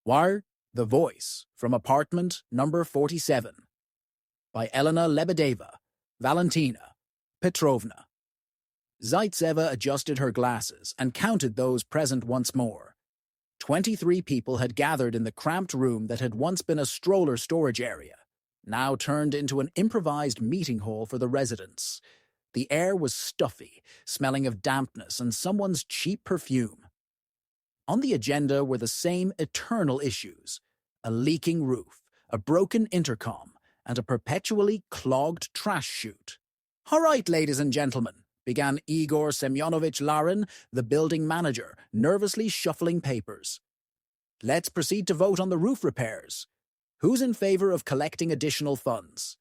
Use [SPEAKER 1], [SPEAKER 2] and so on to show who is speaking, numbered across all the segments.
[SPEAKER 1] War, The Voice from Apartment number 47 by Elena Lebedeva, Valentina Petrovna. Zaitseva adjusted her glasses and counted those present once more. 23 people had gathered in the cramped room that had once been a stroller storage area, now turned into an improvised meeting hall for the residents. The air was stuffy, smelling of dampness and someone's cheap perfume. On the agenda were the same eternal issues: a leaking roof, a broken intercom, and a perpetually clogged trash chute. "All right, ladies and gentlemen," began Igor Semyonovich Larin, the building manager, nervously shuffling papers. "Let's proceed to vote on the roof repairs. Who's in favor of collecting additional funds?"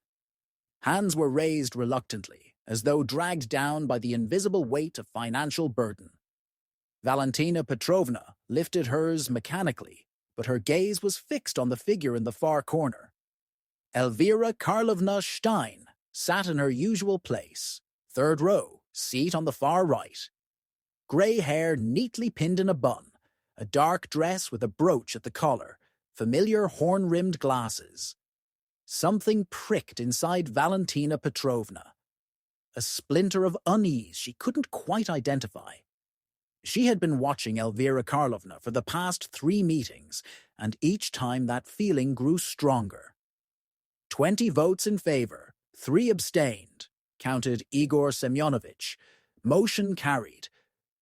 [SPEAKER 1] Hands were raised reluctantly, as though dragged down by the invisible weight of financial burden. Valentina Petrovna lifted hers mechanically, but her gaze was fixed on the figure in the far corner. Elvira Karlovna Stein sat in her usual place, third row, seat on the far right. Grey hair neatly pinned in a bun, a dark dress with a brooch at the collar, familiar horn-rimmed glasses. Something pricked inside Valentina Petrovna. A splinter of unease she couldn't quite identify. She had been watching Elvira Karlovna for the past 3 meetings, and each time that feeling grew stronger. 20 votes in favor, 3 abstained, counted Igor Semyonovich. Motion carried.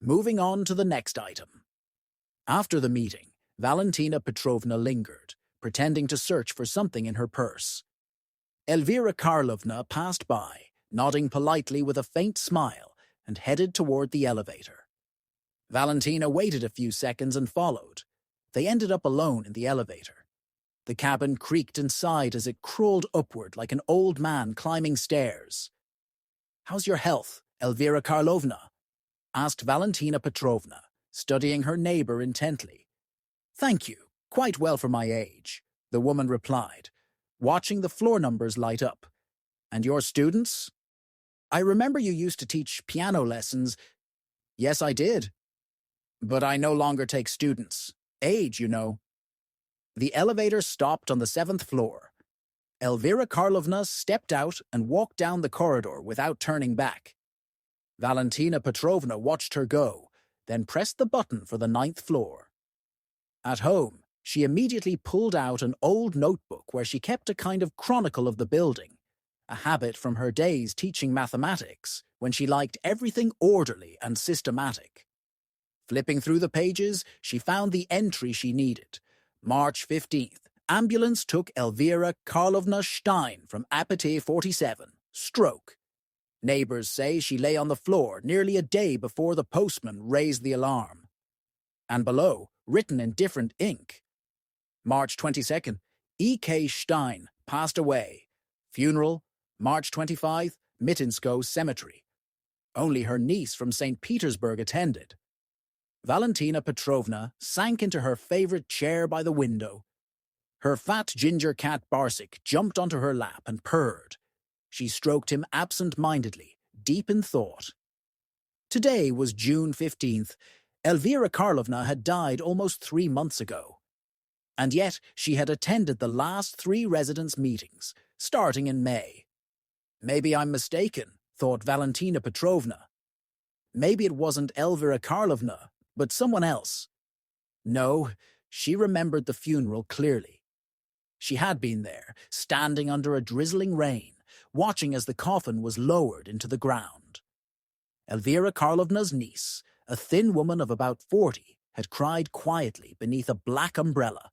[SPEAKER 1] Moving on to the next item. After the meeting, Valentina Petrovna lingered, pretending to search for something in her purse. Elvira Karlovna passed by, nodding politely with a faint smile, and headed toward the elevator. Valentina waited a few seconds and followed. They ended up alone in the elevator. The cabin creaked and sighed as it crawled upward like an old man climbing stairs. "How's your health, Elvira Karlovna?" asked Valentina Petrovna, studying her neighbor intently. "Thank you, quite well for my age," the woman replied, watching the floor numbers light up. "And your students? I remember you used to teach piano lessons." "Yes, I did. But I no longer take students. Age, you know." The elevator stopped on the 7th floor. Elvira Karlovna stepped out and walked down the corridor without turning back. Valentina Petrovna watched her go, then pressed the button for the 9th floor. At home, she immediately pulled out an old notebook where she kept a kind of chronicle of the building, a habit from her days teaching mathematics, when she liked everything orderly and systematic. Flipping through the pages, she found the entry she needed. March 15th, ambulance took Elvira Karlovna Stein from Apartment 47. Stroke. Neighbors say she lay on the floor nearly a day before the postman raised the alarm. And below, written in different ink: March 22nd, E.K. Stein passed away. Funeral, March 25th, Mitinsko Cemetery. Only her niece from St. Petersburg attended. Valentina Petrovna sank into her favorite chair by the window. Her fat ginger cat Barsik jumped onto her lap and purred. She stroked him absent-mindedly, deep in thought. Today was June 15th. Elvira Karlovna had died almost 3 months ago. And yet she had attended the last 3 residents' meetings, starting in May. "Maybe I'm mistaken," thought Valentina Petrovna. "Maybe it wasn't Elvira Karlovna, but someone else." No, she remembered the funeral clearly. She had been there, standing under a drizzling rain, watching as the coffin was lowered into the ground. Elvira Karlovna's niece, a thin woman of about 40, had cried quietly beneath a black umbrella.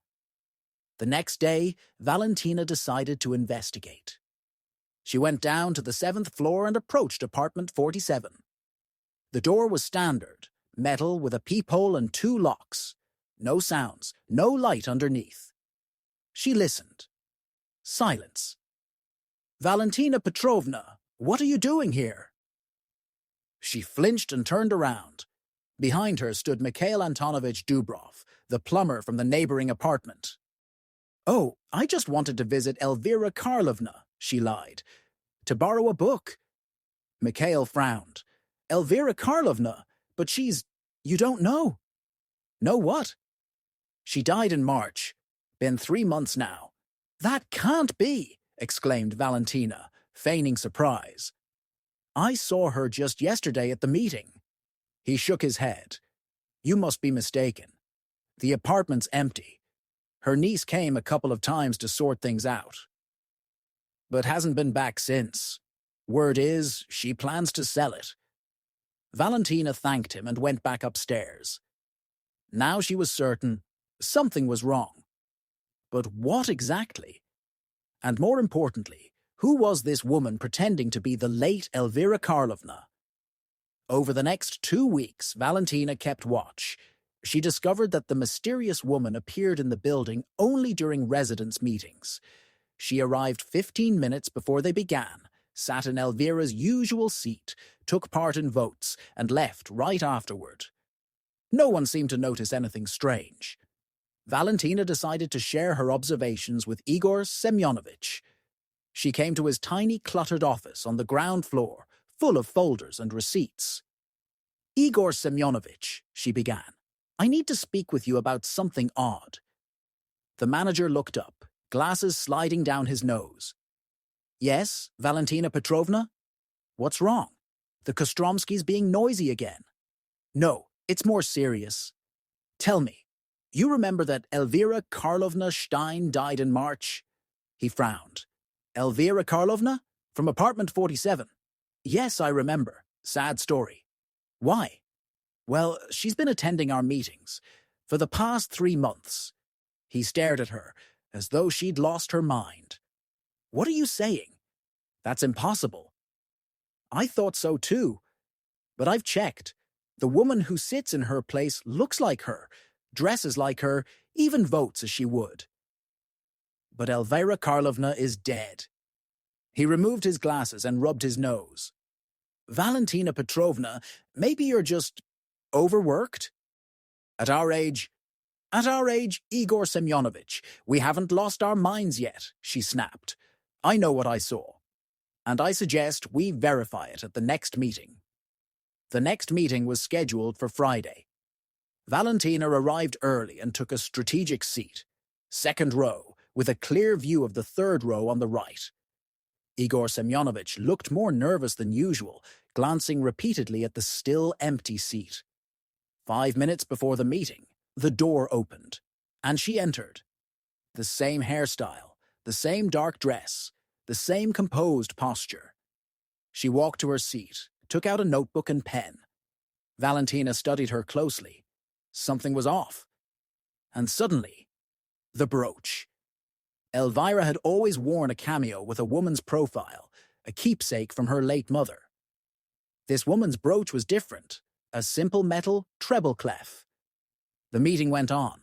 [SPEAKER 1] The next day, Valentina decided to investigate. She went down to the 7th floor and approached apartment 47. The door was standard, metal with a peephole and 2 locks. No sounds, no light underneath. She listened. Silence. "Valentina Petrovna, what are you doing here?" She flinched and turned around. Behind her stood Mikhail Antonovich Dubrov, the plumber from the neighboring apartment. "Oh, I just wanted to visit Elvira Karlovna," she lied. "To borrow a book." Mikhail frowned. "Elvira Karlovna? But you don't know." "Know what?" "She died in March. Been 3 months now. That can't be, exclaimed Valentina, feigning surprise. I saw her just yesterday at the meeting. He shook his head. You must be mistaken. The apartment's empty. Her niece came a couple of times to sort things out, but hasn't been back since. Word is, she plans to sell it. Valentina thanked him and went back upstairs. Now she was certain something was wrong. But what exactly? And more importantly, who was this woman pretending to be the late Elvira Karlovna? Over the next 2 weeks, Valentina kept watch. She discovered that the mysterious woman appeared in the building only during residence meetings. She arrived 15 minutes before they began, sat in Elvira's usual seat, took part in votes, and left right afterward. No one seemed to notice anything strange. Valentina decided to share her observations with Igor Semyonovich. She came to his tiny, cluttered office on the ground floor, full of folders and receipts. Igor Semyonovich, she began, I need to speak with you about something odd. The manager looked up, glasses sliding down his nose. Yes, Valentina Petrovna? What's wrong? The Kostromskys being noisy again. No, it's more serious. Tell me, you remember that Elvira Karlovna Stein died in March? He frowned. Elvira Karlovna? From apartment 47. Yes, I remember. Sad story. Why? Well, she's been attending our meetings for the past 3 months. He stared at her, as though she'd lost her mind. What are you saying? That's impossible. I thought so too. But I've checked. The woman who sits in her place looks like her, dresses like her, even votes as she would. But Elvira Karlovna is dead. He removed his glasses and rubbed his nose. Valentina Petrovna, maybe you're just overworked? At our age, Igor Semyonovich, we haven't lost our minds yet, she snapped. I know what I saw. And I suggest we verify it at the next meeting. The next meeting was scheduled for Friday. Valentina arrived early and took a strategic seat, second row, with a clear view of the third row on the right. Igor Semyonovich looked more nervous than usual, glancing repeatedly at the still empty seat. 5 minutes before the meeting, the door opened, and she entered. The same hairstyle, the same dark dress, the same composed posture. She walked to her seat, took out a notebook and pen. Valentina studied her closely. Something was off. And suddenly, the brooch. Elvira had always worn a cameo with a woman's profile, a keepsake from her late mother. This woman's brooch was different, a simple metal treble clef. The meeting went on.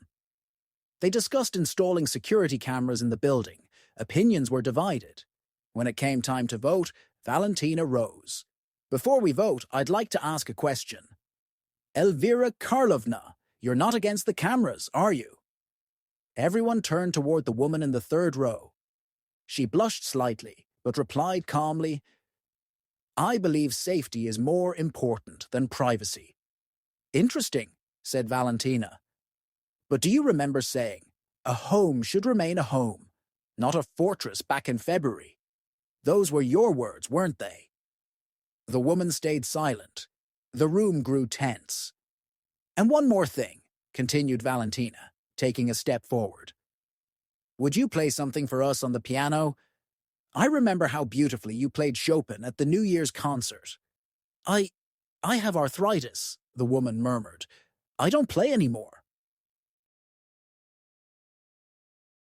[SPEAKER 1] They discussed installing security cameras in the building. Opinions were divided. When it came time to vote, Valentina rose. Before we vote, I'd like to ask a question. Elvira Karlovna, you're not against the cameras, are you? Everyone turned toward the woman in the third row. She blushed slightly, but replied calmly, I believe safety is more important than privacy. Interesting, said Valentina. But do you remember saying, a home should remain a home, not a fortress back in February? Those were your words, weren't they? The woman stayed silent. The room grew tense. And one more thing, continued Valentina, taking a step forward. Would you play something for us on the piano? I remember how beautifully you played Chopin at the New Year's concert. I have arthritis, the woman murmured. I don't play anymore.